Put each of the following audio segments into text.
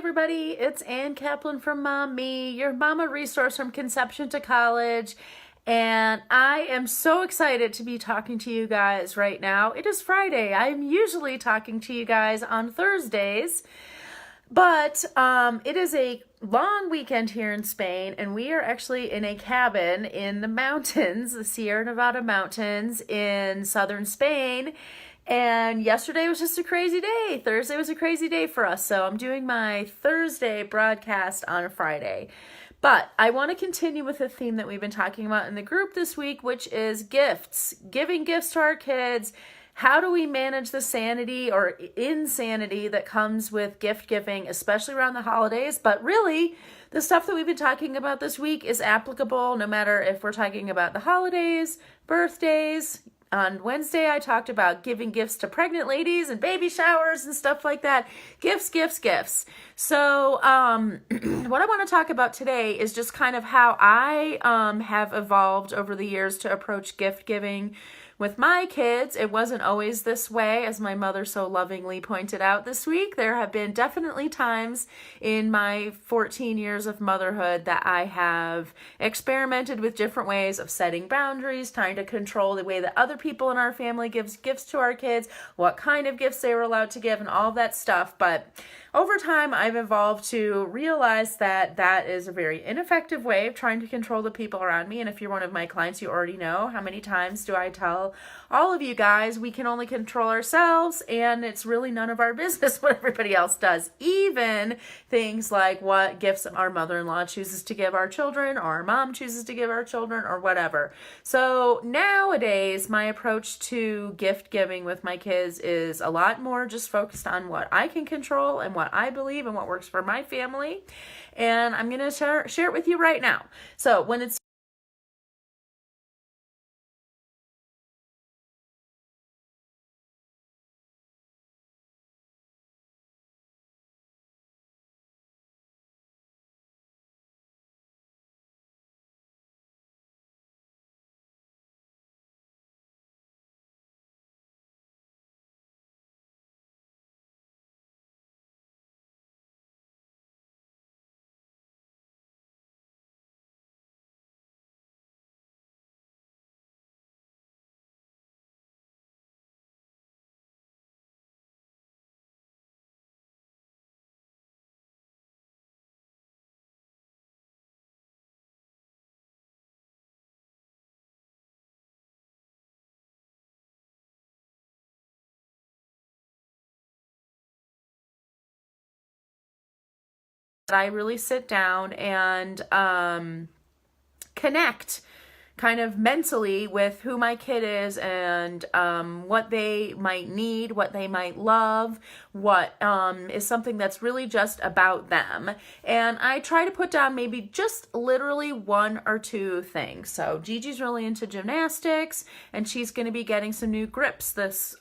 everybody, it's Ann Kaplan from Mom Me, your mama resource from conception to college. And I am so excited to be talking to you guys right now. It is Friday. I am usually talking to you guys on Thursdays, but it is a long weekend here in Spain, and we are actually in a cabin in the mountains, the Sierra Nevada mountains in southern Spain. And yesterday was just a crazy day. Thursday was a crazy day for us. So I'm doing my Thursday broadcast on a Friday. But I want to continue with a theme that we've been talking about in the group this week, which is gifts, giving gifts to our kids. How do we manage the sanity or insanity that comes with gift giving, especially around the holidays? But really, the stuff that we've been talking about this week is applicable no matter if we're talking about the holidays, birthdays. On Wednesday, I talked about giving gifts to pregnant ladies and baby showers and stuff like that. Gifts, gifts, gifts. So what I want to talk about today is just kind of how I have evolved over the years to approach gift giving with my kids. It wasn't always this way, as my mother so lovingly pointed out this week. There have been definitely times in my 14 years of motherhood that I have experimented with different ways of setting boundaries, trying to control the way that other people in our family gives gifts to our kids, what kind of gifts they were allowed to give, and all of that stuff. But over time, I've evolved to realize that that is a very ineffective way of trying to control the people around me. And if you're one of my clients, you already know how many times do I tell all of you guys we can only control ourselves, and it's really none of our business what everybody else does. Even things like what gifts our mother-in-law chooses to give our children, or our mom chooses to give our children, or whatever. So nowadays, my approach to gift giving with my kids is a lot more just focused on what I can control and what I believe and what works for my family. And I'm going to share it with you right now. So when it's I really sit down and connect kind of mentally with who my kid is and what they might need, what they might love, what is something that's really just about them. And I try to put down maybe just literally one or two things. So Gigi's really into gymnastics, and she's going to be getting some new grips this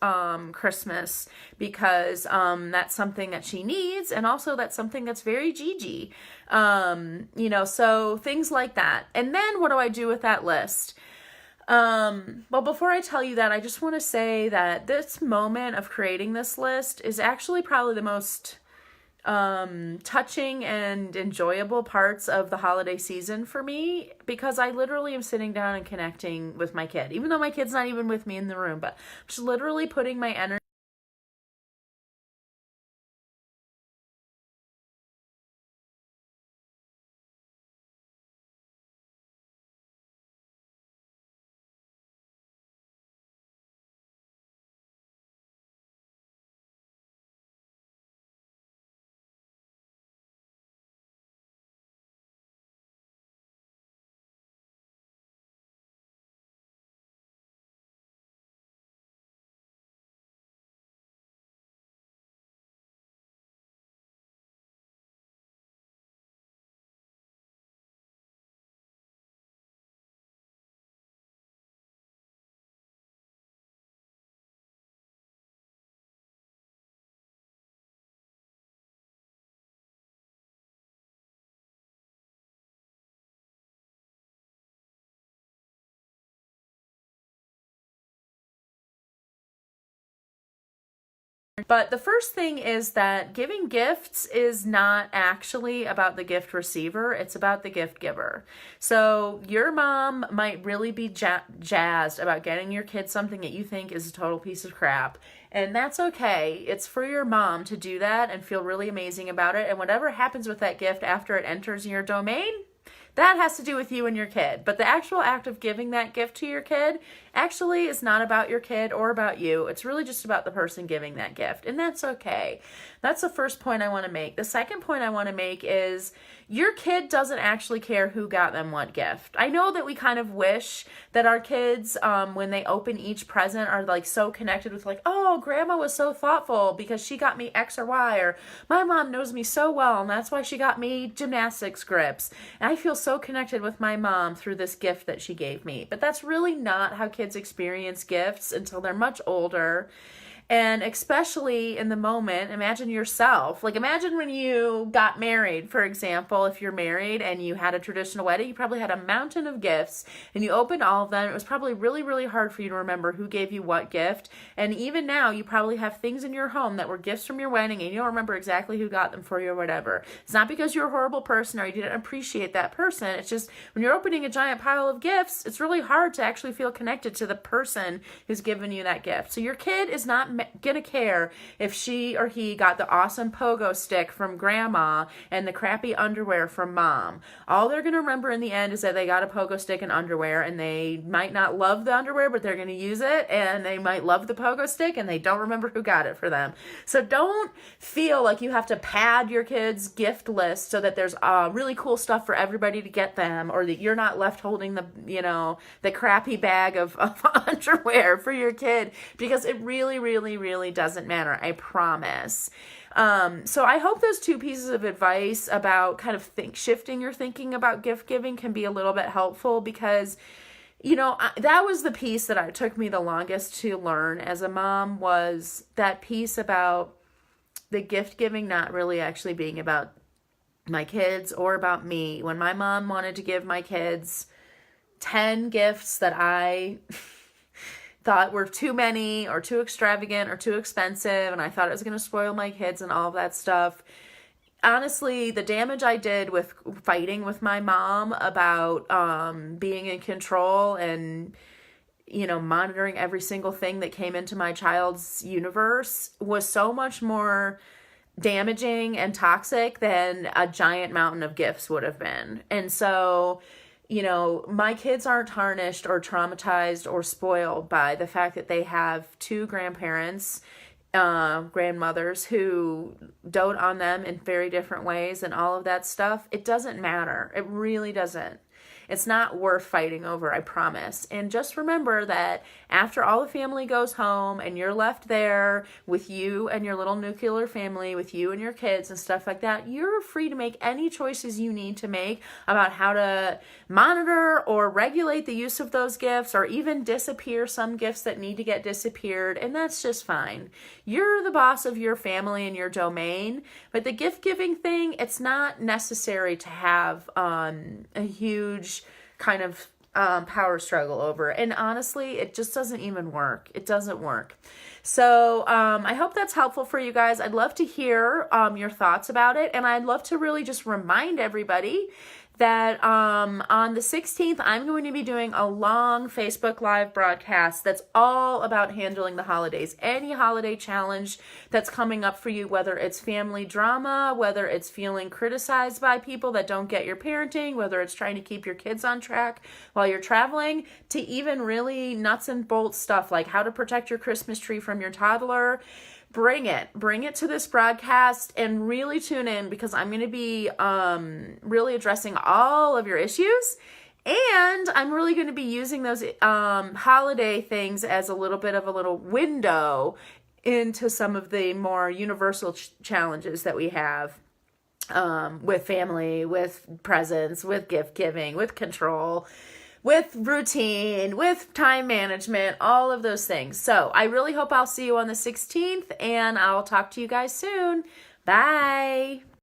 Christmas because that's something that she needs, and also that's something that's very Gigi. So things like that. And then what do I do with that list? Well, before I tell you that, I just want to say that this moment of creating this list is actually probably the most touching and enjoyable parts of the holiday season for me, because I literally am sitting down and connecting with my kid, even though my kid's not even with me in the room, but I'm just literally putting my energy But the first thing is that giving gifts is not actually about the gift receiver, it's about the gift giver. So your mom might really be jazzed about getting your kid something that you think is a total piece of crap. And that's okay. It's for your mom to do that and feel really amazing about it. And whatever happens with that gift after it enters your domain, that has to do with you and your kid. But the actual act of giving that gift to your kid actually is not about your kid or about you. It's really just about the person giving that gift. And that's okay. That's the first point I want to make. The second point I want to make is your kid doesn't actually care who got them what gift. I know that we kind of wish that our kids, when they open each present, are like so connected with like, oh, grandma was so thoughtful because she got me X or Y, or my mom knows me so well and that's why she got me gymnastics grips. And I feel so connected with my mom through this gift that she gave me. But that's really not how kids experience gifts until they're much older. And especially in the moment, imagine yourself. Like imagine when you got married, for example, if you're married and you had a traditional wedding, you probably had a mountain of gifts and you opened all of them. It was probably really, really hard for you to remember who gave you what gift. And even now, you probably have things in your home that were gifts from your wedding and you don't remember exactly who got them for you or whatever. It's not because you're a horrible person or you didn't appreciate that person. It's just when you're opening a giant pile of gifts, it's really hard to actually feel connected to the person who's given you that gift. So your kid is not gonna care if she or he got the awesome pogo stick from grandma and the crappy underwear from mom. All they're gonna remember in the end is that they got a pogo stick and underwear, and they might not love the underwear, but they're gonna use it, and they might love the pogo stick, and they don't remember who got it for them. So don't feel like you have to pad your kids' gift list so that there's really cool stuff for everybody to get them, or that you're not left holding the crappy bag of underwear for your kid, because it really, really, really doesn't matter. I promise. So I hope those two pieces of advice about kind of shifting your thinking about gift giving can be a little bit helpful, because that was the piece that took me the longest to learn as a mom, was that piece about the gift giving not really actually being about my kids or about me. When my mom wanted to give my kids 10 gifts that I thought were too many or too extravagant or too expensive, and I thought it was going to spoil my kids and all of that stuff. Honestly, the damage I did with fighting with my mom about being in control and monitoring every single thing that came into my child's universe was so much more damaging and toxic than a giant mountain of gifts would have been. And so my kids aren't tarnished or traumatized or spoiled by the fact that they have two grandparents, grandmothers who dote on them in very different ways and all of that stuff. It doesn't matter. It really doesn't. It's not worth fighting over, I promise. And just remember that after all the family goes home and you're left there with you and your little nuclear family, with you and your kids and stuff like that, you're free to make any choices you need to make about how to monitor or regulate the use of those gifts, or even disappear some gifts that need to get disappeared. And that's just fine. You're the boss of your family and your domain. But the gift giving thing, it's not necessary to have a huge kind of power struggle over. And honestly, it just doesn't even work. It doesn't work. So I hope that's helpful for you guys. I'd love to hear your thoughts about it. And I'd love to really just remind everybody that on the 16th, I'm going to be doing a long Facebook Live broadcast that's all about handling the holidays. Any holiday challenge that's coming up for you, whether it's family drama, whether it's feeling criticized by people that don't get your parenting, whether it's trying to keep your kids on track while you're traveling, to even really nuts and bolts stuff like how to protect your Christmas tree from your toddler. Bring it to this broadcast and really tune in, because I'm going to be really addressing all of your issues, and I'm really going to be using those holiday things as a little bit of a little window into some of the more universal challenges that we have with family, with presents, with gift giving, with control, with routine, with time management, all of those things. So I really hope I'll see you on the 16th, and I'll talk to you guys soon. Bye.